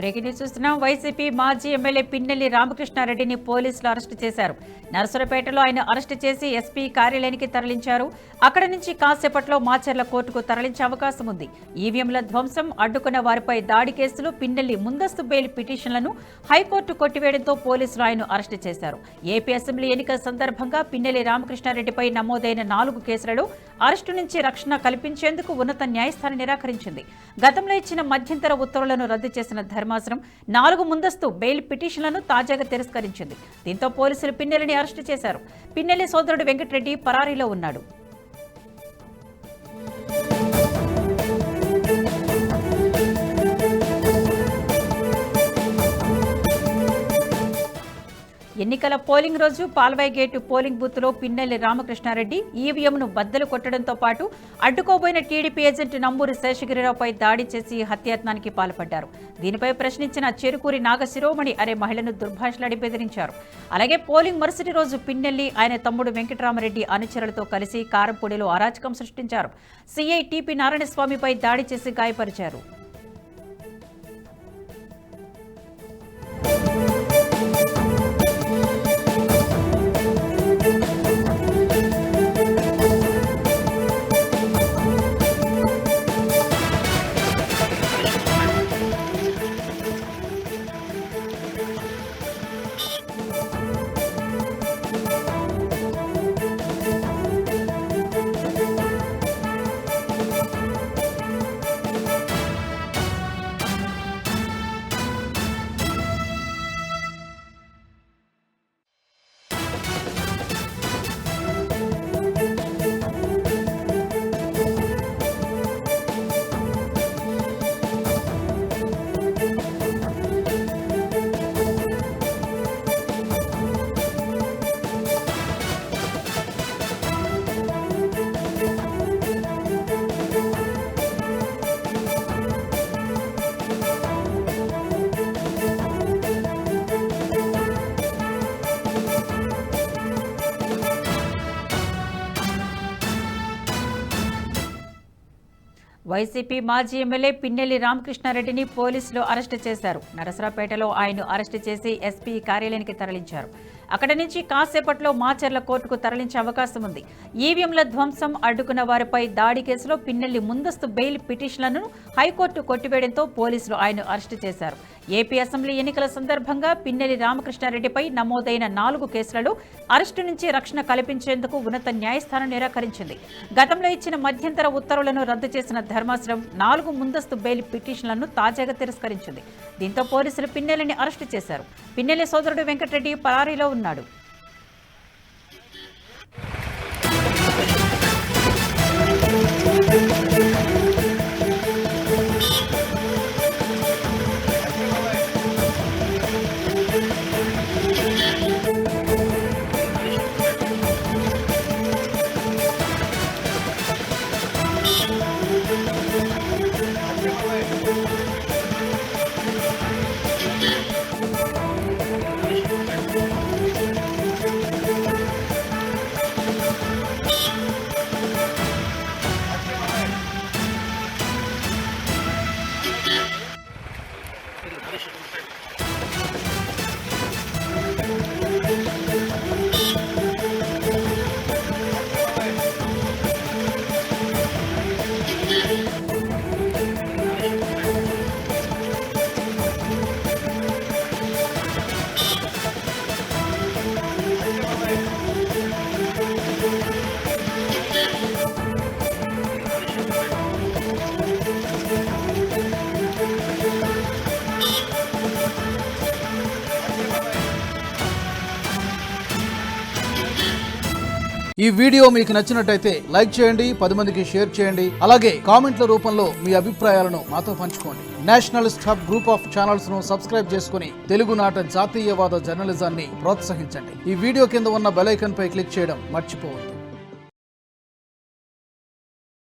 Breaking news చూస్తున్నాం. YCP మాజీ MLA Pinnelli రామకృష్ణారెడ్డిని పోలీసులు అరెస్టు చేశారు. నరసరావుపేటలో ఆయన అరెస్టు చేసి ఎస్పీ కార్యాలయానికి తరలించారు. అక్కడ నుంచి కాసేపట్లో మాచర్ల కోర్టుకు తరలించే అవకాశం ఉంది. ఈవీఎంల ధ్వంసం, అడ్డుకున్న వారిపై దాడి కేసులు, పిన్నెల్లి ముందస్తు బెయిల్ పిటిషన్లను హైకోర్టు కొట్టివేయడంతో పోలీసులు ఆయన అరెస్టు చేశారు. ఏపీ అసెంబ్లీ ఎన్నికల సందర్భంగా పిన్నెల్లి రామకృష్ణారెడ్డిపై నమోదైన 4 కేసులలో అరెస్టు నుంచి రక్షణ కల్పించేందుకు ఉన్నత న్యాయస్థానం నిరాకరించింది. గతంలో ఇచ్చిన మధ్యంతర ఉత్తర్వులను రద్దు చేసిన ధర్మాసనం 4 ముందస్తు బెయిల్ పిటిషన్లను తాజాగా తిరస్కరించింది. దీంతో పోలీసులు పిన్నెల్లిని అరెస్టు చేశారు. పిన్నెల్లి సోదరుడు వెంకటరెడ్డి పరారీలో ఉన్నాడు. ఎన్నికల పోలింగ్ రోజు పాల్వాయి గేటు పోలింగ్ బూత్లో పిన్నెల్లి రామకృష్ణారెడ్డి ఈవీఎంను బద్దలు కొట్టడంతో పాటు అడ్డుకోబోయిన టీడీపీ ఏజెంట్ నంబూరి శేషగిరిరావుపై దాడి చేసి హత్యాయత్నానికి పాల్పడ్డారు. దీనిపై ప్రశ్నించిన చెరుకూరి నాగశిరోమణి అనే మహిళను దుర్భాషలాడి బెదిరించారు. అలాగే పోలింగ్ మరుసటి రోజు పిన్నెల్లి ఆయన తమ్ముడు వెంకటరామరెడ్డి అనుచరులతో కలిసి కారంపూడిలో అరాచకం సృష్టించారు. సీఐ టీపీ నారాయణస్వామిపై దాడి చేసి గాయపరిచారు. వైసీపీ మాజీ ఎమ్మెల్యే పిన్నెల్లి రామకృష్ణారెడ్డిని పోలీసులు అరెస్టు చేశారు. నరసరావుపేటలో ఆయన అరెస్టు చేసి ఎస్పీ కార్యాలయానికి తరలించారు. అక్కడి నుంచి కాసేపట్లో మాచర్ల కోర్టుకు తరలించే అవకాశం ఉంది. ఈవీఎంల ధ్వంసం, అడ్డుకున్న వారిపై దాడి కేసులో పిన్నెల్లి ముందస్తు బెయిల్ పిటిషన్లను హైకోర్టు కొట్టివేయడంతో పోలీసులు ఆయన అరెస్టు చేశారు. ఏపీ అసెంబ్లీ ఎన్నికల సందర్భంగా పిన్నెల్లి రామకృష్ణారెడ్డిపై నమోదైన 4 కేసులలో అరెస్టు నుంచి రక్షణ కల్పించేందుకు ఉన్నత న్యాయస్థానం నిరాకరించింది. గతంలో ఇచ్చిన మధ్యంతర ఉత్తర్వులను రద్దు చేసిన ధర్మాసనం 4 ముందస్తు బెయిల్ పిటిషన్లను తాజాగా తిరస్కరించింది. దీంతో పోలీసులు పిన్నెల్లిని అరెస్టు చేశారు. పిన్నెల్లి సోదరుడు వెంకటరెడ్డి పరారీలో ఉన్నాడు. ఈ వీడియో మీకు నచ్చినట్టయితే లైక్ చేయండి, 10 మందికి షేర్ చేయండి. అలాగే కామెంట్ల రూపంలో మీ అభిప్రాయాలను మాతో పంచుకోండి. Nationalist hub group of channels ను సబ్స్క్రైబ్ చేసుకుని తెలుగునాట జాతీయవాద జర్నలిజాన్ని ప్రోత్సహించండి. ఈ వీడియో కింద ఉన్న బెల్ ఐకాన్ పై క్లిక్ చేయడం మర్చిపోవద్దు.